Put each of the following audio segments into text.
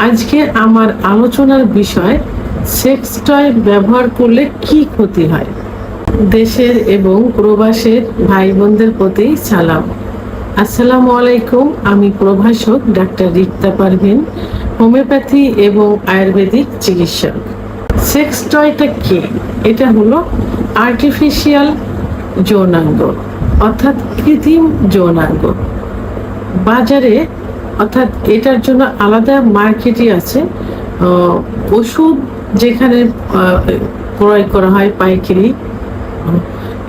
আজকে আমার আলোচনার বিষয় সেক্স টয় ব্যবহার করলে কি ক্ষতি হয়। দেশের এবং প্রবাসের ভাই বোনদের প্রতি সালাম। আসসালামু আলাইকুম। আমি প্রভাষক ডাক্তার রিক্তা পারভিন, হোমিওপ্যাথি এবং আয়ুর্বেদিক চিকিৎসক। সেক্স টয়টা কি? এটা হলো আর্টিফিশিয়াল যৌনাঙ্গ, অর্থাৎ কৃত্রিম যৌনাঙ্গ। বাজারে অর্থাৎ এটার জন্য আলাদা মার্কেটই আছে। ওষুধ যেখানে ক্রয় করা হয় পাইকারি,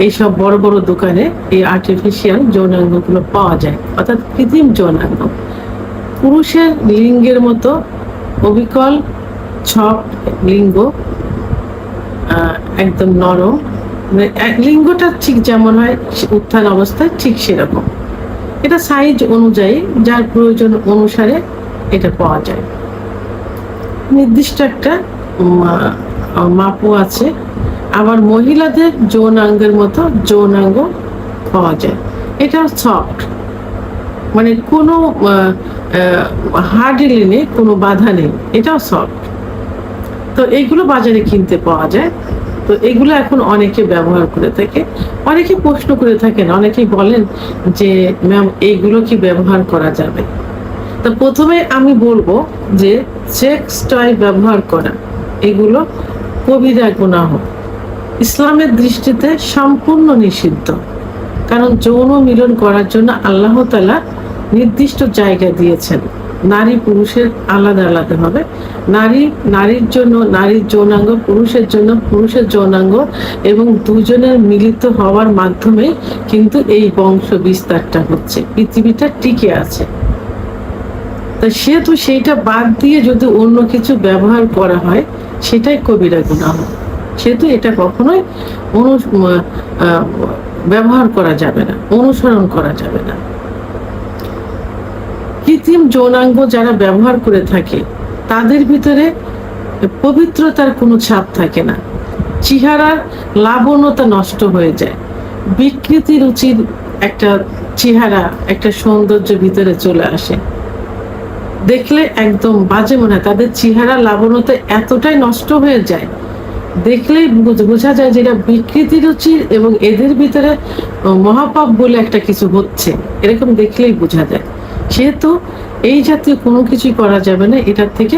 এইসব বড় বড় দোকানে এই আর্টিফিশিয়াল যৌনাঙ্গগুলো পাওয়া যায়, অর্থাৎ কৃত্রিম যৌনাঙ্গ। পুরুষের লিঙ্গের মতো অবিকল ছক লিঙ্গ, একদম নরম, মানে লিঙ্গটা ঠিক যেমন হয় উত্থান অবস্থায় ঠিক সেরকম। এটা সাইজ অনুযায়ী যার প্রয়োজন অনুসারে এটা পাওয়া যায়। নির্দিষ্ট একটা মাপও আছে। আবার মহিলাদের যৌনাঙ্গের মতো যৌনাঙ্গ পাওয়া যায়। এটা সফট, মানে কোনো হার্ডলি নেই, কোনো বাধা নেই, এটাও সফট। তো এইগুলো বাজারে কিনতে পাওয়া যায়। তো এগুলো এখন অনেকে ব্যবহার করে থাকে। অনেকে প্রশ্ন করে থাকেন, অনেকেই বলেন যে ম্যাম এইগুলো কি ব্যবহার করা যাবে? তো প্রথমে আমি বলবো যে সেক্স টয় ব্যবহার করা এগুলো কবিরা গুনাহ, ইসলামের দৃষ্টিতে সম্পূর্ণ নিষিদ্ধ। কারণ যৌন মিলন করার জন্য আল্লাহ তাআলা নির্দিষ্ট জায়গা দিয়েছেন। নারী পুরুষের আলাদা আলাদা হবে। নারীর জন্য নারীর যৌনাঙ্গ, পুরুষের জন্য পুরুষের যৌনাঙ্গ, এবং দুজনের মিলিত হওয়ার মাধ্যমে কিন্তু এই বংশ বিস্তারটা হচ্ছে, পৃথিবীটা টিকে আছে। তা সেহেতু সেইটা বাদ দিয়ে যদি অন্য কিছু ব্যবহার করা হয় সেটাই কবিরা গুনাহ। সেহেতু এটা কখনোই ব্যবহার করা যাবে না, অনুসরণ করা যাবে না। কৃত্রিম যৌনাঙ্গ যারা ব্যবহার করে থাকে তাদের ভিতরে পবিত্রতার কোনো ছাপ থাকে না। চেহারার লাবণ্যতা নষ্ট হয়ে যায়। বিকৃতি রুচির একটা চেহারা, একটা সৌন্দর্য ভিতরে চলে আসে। দেখলে একদম বাজে মনে হয়। তাদের চেহারা লাবণ্যতা এতটাই নষ্ট হয়ে যায়, দেখলেই বোঝা যায় যে এটা বিকৃতি রুচির, এবং এদের ভিতরে মহাপাপ বলে একটা কিছু হচ্ছে, এরকম দেখলেই বোঝা যায়। সেহেতু এই জাতীয় কোনো কিছুই করা যাবে না, এটার থেকে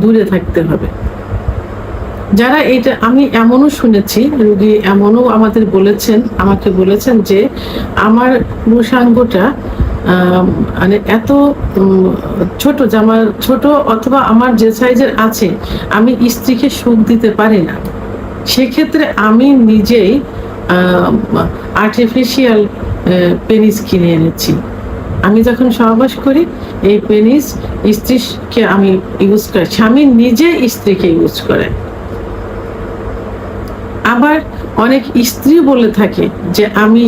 দূরে থাকতে হবে। যারা এটা, আমি এমনও শুনেছি, রোগী এমনও আমাকে বলেছেন যে আমার পুরুষাঙ্গটা মানে এত ছোট, যে আমার ছোট অথবা আমার যে সাইজের আছে আমি স্ত্রীকে সুখ দিতে পারি না। সেক্ষেত্রে আমি নিজেই আর্টিফিশিয়াল পেনিস কিনে এনেছি। আমি যখন সহবাস করি এই পেনিস স্ত্রীকে আমি ইউজ করি, স্বামী নিজে স্ত্রীকে ইউজ করে। আবার অনেক স্ত্রী বলে থাকে যে আমি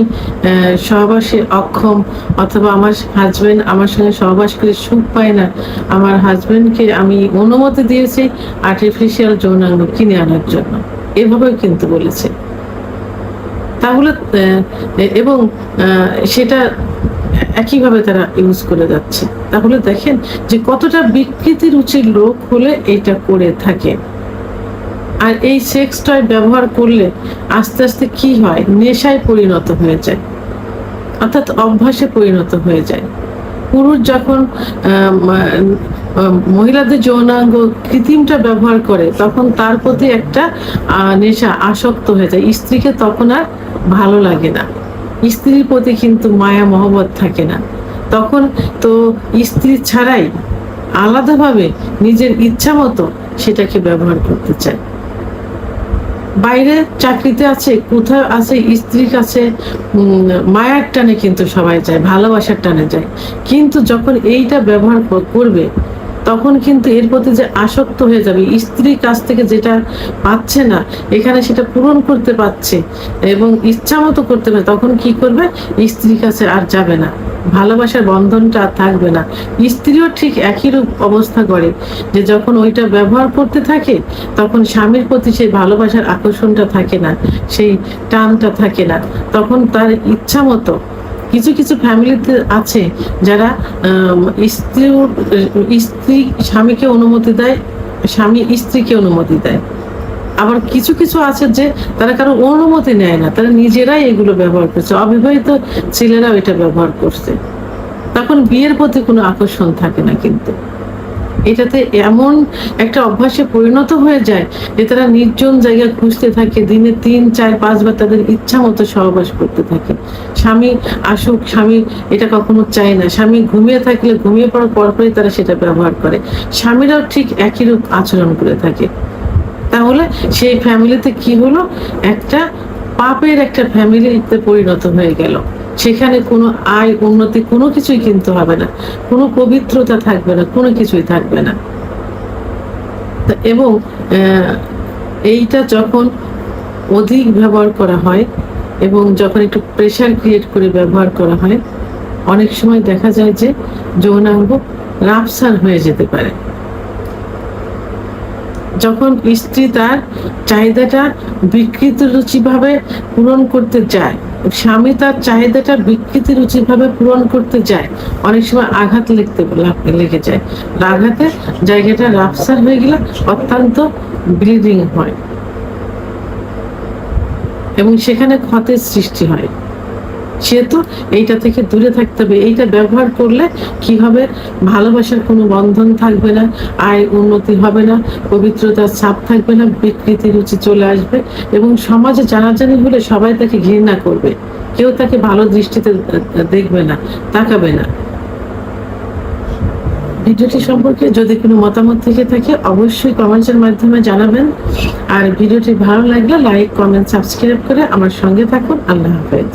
সহবাসে অক্ষম, অথবা আমার হাজবেন্ড আমার সঙ্গে সহবাস করে সুখ পায় না, আমার হাজবেন্ডকে আমি অনুমতি দিয়েছি আর্টিফিশিয়াল যৌনাঙ্গ কিনে আনার জন্য, এভাবেও কিন্তু বলেছে। তাহলে এবং সেটা একইভাবে তারা ইউজ করে যাচ্ছে। তাহলে দেখেন যে কতটা বিকৃতি রুচির লোক হলে এটা করে থাকে। আর এই সেক্স টয় ব্যবহার করলে আস্তে আস্তে কি হয়, নেশায় পরিণত হয়ে যায়, অর্থাৎ অভ্যাসে পরিণত হয়ে যায়। পুরুষ যখন মহিলাদের যৌনাঙ্গ কৃত্রিমটা ব্যবহার করে তখন তার প্রতি একটা নেশা, আসক্ত হয়ে যায়। স্ত্রীকে তখন আর ভালো লাগে না, স্ত্রীর প্রতি কিন্তু মায়া মহব্বত থাকে না। তখন তো স্ত্রী ছাড়াই আলাদাভাবে নিজের ইচ্ছা মতো সেটাকে ব্যবহার করতে চায়। বাইরে চাকরিতে আছে, কোথাও আছে, স্ত্রীর কাছে মায়ার টানে কিন্তু সবাই যায়, ভালোবাসার টানে যায়। কিন্তু যখন এইটা ব্যবহার করবে তখন কিন্তু এর প্রতি যে আসক্ত হয়ে যাবে, স্ত্রীর কাছ থেকে যেটা পাচ্ছে না এখানে সেটা পূরণ করতে পারছে এবং ইচ্ছা মতো করতে পারে, তখন কি করবে, স্ত্রীর কাছে আর যাবে না, ভালোবাসার বন্ধনটা আর থাকবে না। স্ত্রীও ঠিক একই রূপ অবস্থা করে, যে যখন ওইটা ব্যবহার করতে থাকে তখন স্বামীর প্রতি সেই ভালোবাসার আকর্ষণটা থাকে না, সেই টানটা থাকে না, তখন তার ইচ্ছা মতো কিছু কিছু ফ্যামিলিতে আছে যারা স্ত্রী স্ত্রী স্বামীকে অনুমতি দেয়, স্বামী স্ত্রীকে অনুমতি দেয়। আবার কিছু কিছু আছে যে তারা কারো অনুমতি নেয় না, তারা নিজেরাই এগুলো ব্যবহার করছে। অবিবাহিত ছেলেরাও এটা ব্যবহার করছে। তখন বিয়ের প্রতি কোনো আকর্ষণ থাকে না, কিন্তু এটাতে এমন একটা অভ্যাসে পরিণত হয়ে যায় যে তারা নির্জন জায়গায় খুঁজতে থাকে, দিনে 3, 4, 5 বার তাদের ইচ্ছা মতো সহবাস করতে থাকে। স্বামী আসুক, স্বামী এটা কখনো চায় না। স্বামী ঘুমিয়ে থাকলে ঘুমিয়ে পড়ার পরপরই তারা সেটা ব্যবহার করে। স্বামীরাও ঠিক একই রূপ আচরণ করে থাকে। তাহলে সেই ফ্যামিলিতে কি হলো, একটা পাপের একটা ফ্যামিলিতে পরিণত হয়ে গেল। সেখানে কোনো আয় উন্নতি কোনো কিছুই কিন্তু হবে না, কোনো পবিত্রতা থাকবে না, কোনো কিছুই থাকবে না। এবং এইটা যখন অধিক ব্যবহার করা হয় এবং যখন একটু প্রেশার ক্রিয়েট করে ব্যবহার করা হয়, অনেক সময় দেখা যায় যে যৌনাঙ্গ রাপসার হয়ে যেতে পারে। যখন স্ত্রী তার চাহিদাটা বিকৃত রুচিভাবে পূরণ করতে যায়, স্বামী তার চাহিদাটা বিকৃতি রুচিভাবে পূরণ করতে যায়, অনেক সময় আঘাত লেগে যায়। আঘাতে জায়গাটা রাপসার হয়ে গেলে অত্যন্ত ব্লিডিং হয় এবং সেখানে ক্ষতের সৃষ্টি হয়। সেহেতু এইটা থেকে দূরে থাকতে হবে। এইটা ব্যবহার করলে কি হবে, ভালোবাসার কোনো বন্ধন থাকবে না, আয় উন্নতি হবে না, পবিত্রতার ছাপ থাকবে না, বিকৃতি রুচি চলে আসবে এবং সমাজে জানাজানি হলে সবাই তাকে ঘৃণা করবে, কেউ তাকে ভালো দৃষ্টিতে দেখবে না, তাকাবে না। ভিডিওটি সম্পর্কে যদি কোনো মতামত থেকে থাকে অবশ্যই কমেন্টের মাধ্যমে জানাবেন। আর ভিডিওটি ভালো লাগলে লাইক, কমেন্ট, সাবস্ক্রাইব করে আমার সঙ্গে থাকুন। আল্লাহ হাফেজ।